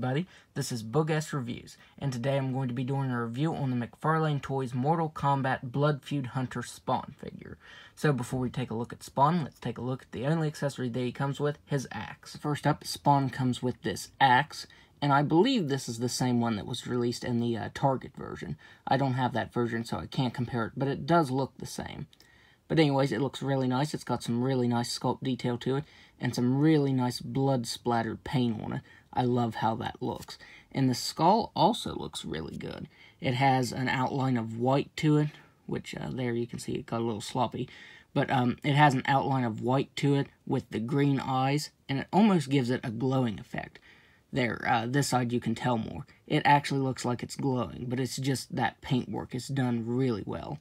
everybody, this is Boogess Reviews, and today I'm going to be doing a review on the McFarlane Toys Mortal Kombat Blood Feud Hunter Spawn figure. So before we take a look at Spawn, let's take a look at the only accessory that he comes with, his axe. First up, Spawn comes with this axe, and I believe this is the same one that was released in the Target version. I don't have that version, so I can't compare it, but it does look the same. But anyways, it looks really nice. It's got some really nice sculpt detail to it, and some really nice blood-splattered paint on it. I love how that looks. And the skull also looks really good. It has an outline of white to it, which there you can see it got a little sloppy. But it has an outline of white to it with the green eyes, and it almost gives it a glowing effect. There, this side you can tell more. It actually looks like it's glowing, but it's just that paintwork is done really well.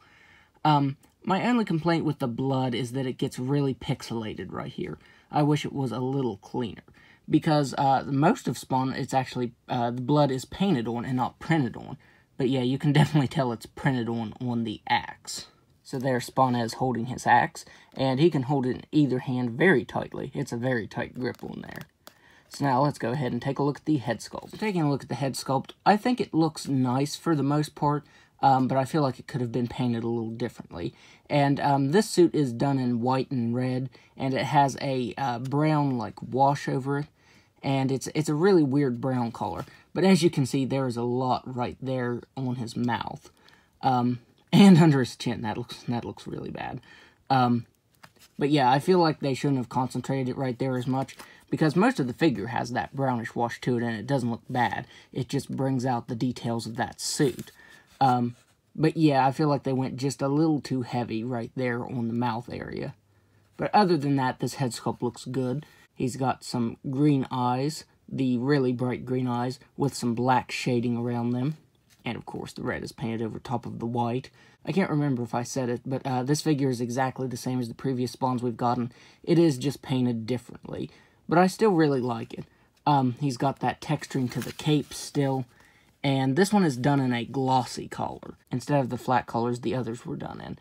My only complaint with the blood is that it gets really pixelated right here. I wish it was a little cleaner. Because most of Spawn, it's actually, the blood is painted on and not printed on. But yeah, you can definitely tell it's printed on the axe. So there Spawn is holding his axe, and he can hold it in either hand very tightly. It's a very tight grip on there. So now let's go ahead and take a look at the head sculpt. So taking a look at the head sculpt, I think it looks nice for the most part. But I feel like it could have been painted a little differently. And this suit is done in white and red, and it has a brown like wash over it, and it's a really weird brown color. But as you can see, there is a lot right there on his mouth, and under his chin. That looks really bad. But yeah, I feel like they shouldn't have concentrated it right there as much, because most of the figure has that brownish wash to it, and it doesn't look bad. It just brings out the details of that suit. But yeah, I feel like they went just a little too heavy right there on the mouth area. But other than that, this head sculpt looks good. He's got some green eyes, the really bright green eyes, with some black shading around them. And of course, the red is painted over top of the white. I can't remember if I said it, but this figure is exactly the same as the previous Spawns we've gotten. It is just painted differently. But I still really like it. He's got that texturing to the cape still. And this one is done in a glossy color, instead of the flat colors the others were done in.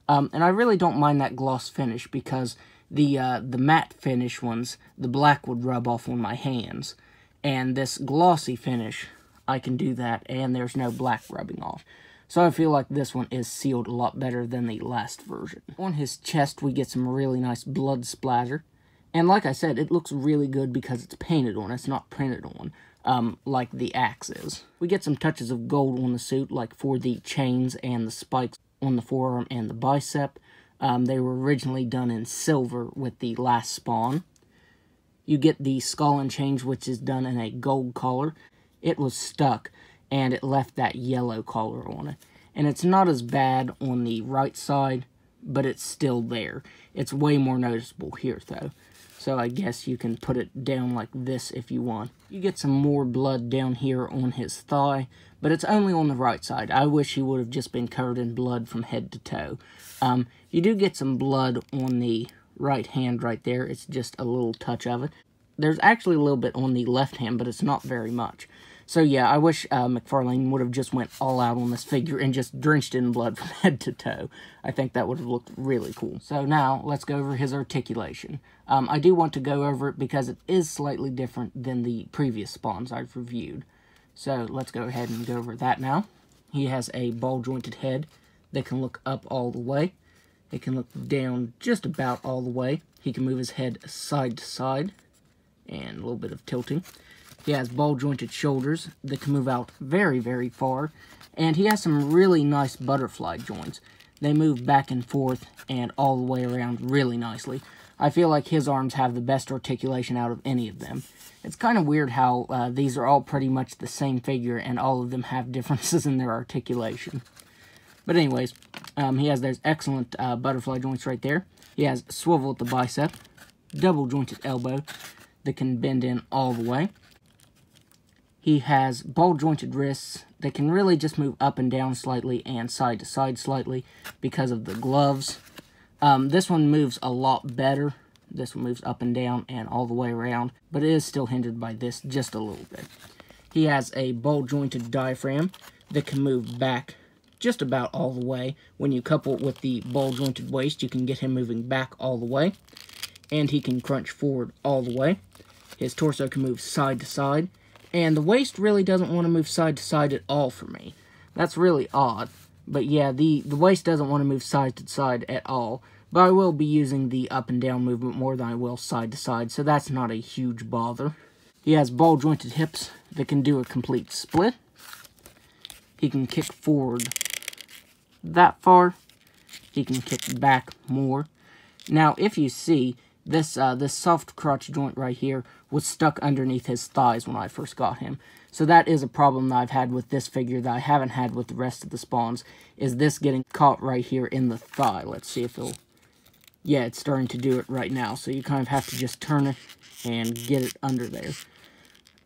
And I really don't mind that gloss finish, because the matte finish ones, the black would rub off on my hands. And this glossy finish, I can do that, and there's no black rubbing off. So I feel like this one is sealed a lot better than the last version. On his chest, we get some really nice blood splatter. And like I said, it looks really good because it's painted on, it's not printed on. Like the axe is. We get some touches of gold on the suit, like for the chains and the spikes on the forearm and the bicep. They were originally done in silver with the last Spawn. You get the skull and chains, which is done in a gold color. It was stuck, and it left that yellow color on it. And it's not as bad on the right side, but it's still there. It's way more noticeable here, though. So I guess you can put it down like this if you want. You get some more blood down here on his thigh, but it's only on the right side. I wish he would have just been covered in blood from head to toe. You do get some blood on the right hand right there. It's just a little touch of it. There's actually a little bit on the left hand, but it's not very much. So yeah, I wish McFarlane would have just went all out on this figure and just drenched it in blood from head to toe. I think that would have looked really cool. So now, let's go over his articulation. I do want to go over it because it is slightly different than the previous Spawns I've reviewed. So let's go ahead and go over that now. He has a ball-jointed head that can look up all the way. It can look down just about all the way. He can move his head side to side, and a little bit of tilting. He has ball-jointed shoulders that can move out very, very far. And he has some really nice butterfly joints. They move back and forth and all the way around really nicely. I feel like his arms have the best articulation out of any of them. It's kind of weird how these are all pretty much the same figure and all of them have differences in their articulation. But anyways, he has those excellent butterfly joints right there. He has swivel at the bicep, double-jointed elbow that can bend in all the way. He has ball-jointed wrists that can really just move up and down slightly and side to side slightly because of the gloves. This one moves a lot better. This one moves up and down and all the way around, but it is still hindered by this just a little bit. He has a ball-jointed diaphragm that can move back just about all the way. When you couple it with the ball-jointed waist, you can get him moving back all the way, and he can crunch forward all the way. His torso can move side to side, And the waist really doesn't want to move side to side at all for me. That's really odd. But yeah, the waist doesn't want to move side to side at all. But I will be using the up and down movement more than I will side to side, so that's not a huge bother. He has ball-jointed hips that can do a complete split. He can kick forward that far. He can kick back more. Now, if you see, this soft crotch joint right here was stuck underneath his thighs when I first got him. So that is a problem that I've had with this figure that I haven't had with the rest of the spawns, is this getting caught right here in the thigh. Let's see if it'll... Yeah, it's starting to do it right now. So you kind of have to just turn it and get it under there.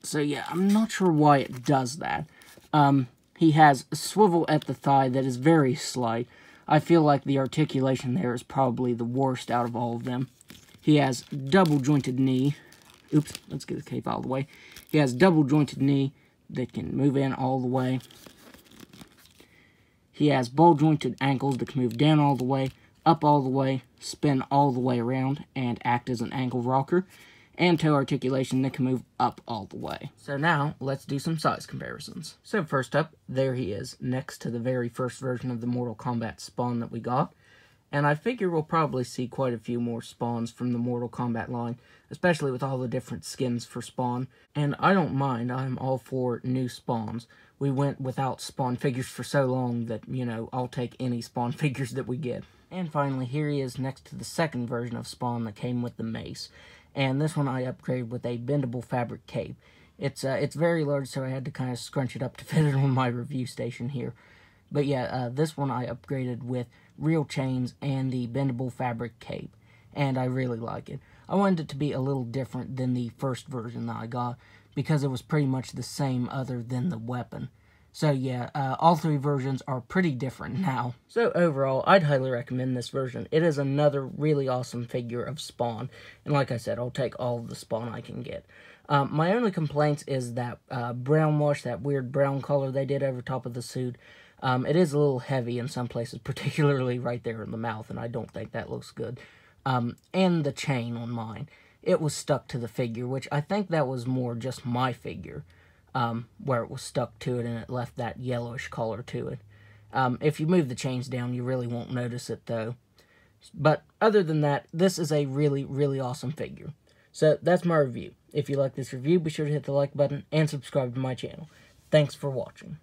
So yeah, I'm not sure why it does that. He has a swivel at the thigh that is very slight. I feel like the articulation there is probably the worst out of all of them. He has double jointed knee. Oops, let's get the cape out of the way. He has double jointed knee that can move in all the way. He has ball jointed ankles that can move down all the way, up all the way, spin all the way around, and act as an ankle rocker. And toe articulation that can move up all the way. So now, let's do some size comparisons. So first up, there he is, next to the very first version of the Mortal Kombat Spawn that we got. And I figure we'll probably see quite a few more spawns from the Mortal Kombat line, especially with all the different skins for Spawn. And I don't mind, I'm all for new spawns. We went without Spawn figures for so long that, you know, I'll take any Spawn figures that we get. And finally, here he is next to the second version of Spawn that came with the mace. And this one I upgraded with a bendable fabric cape. It's very large, so I had to kind of scrunch it up to fit it on my review station here. But yeah, this one I upgraded with real chains and the bendable fabric cape. And I really like it. I wanted it to be a little different than the first version that I got, because it was pretty much the same other than the weapon. So yeah, all three versions are pretty different now. So overall, I'd highly recommend this version. It is another really awesome figure of Spawn. And like I said, I'll take all of the Spawn I can get. My only complaints is that brown wash, that weird brown color they did over top of the suit. It is a little heavy in some places, particularly right there in the mouth, and I don't think that looks good. And the chain on mine. It was stuck to the figure, which I think that was more just my figure. Where it was stuck to it and it left that yellowish color to it. If you move the chains down, you really won't notice it, though. But other than that, this is a really, really awesome figure. So that's my review. If you like this review, be sure to hit the like button and subscribe to my channel. Thanks for watching.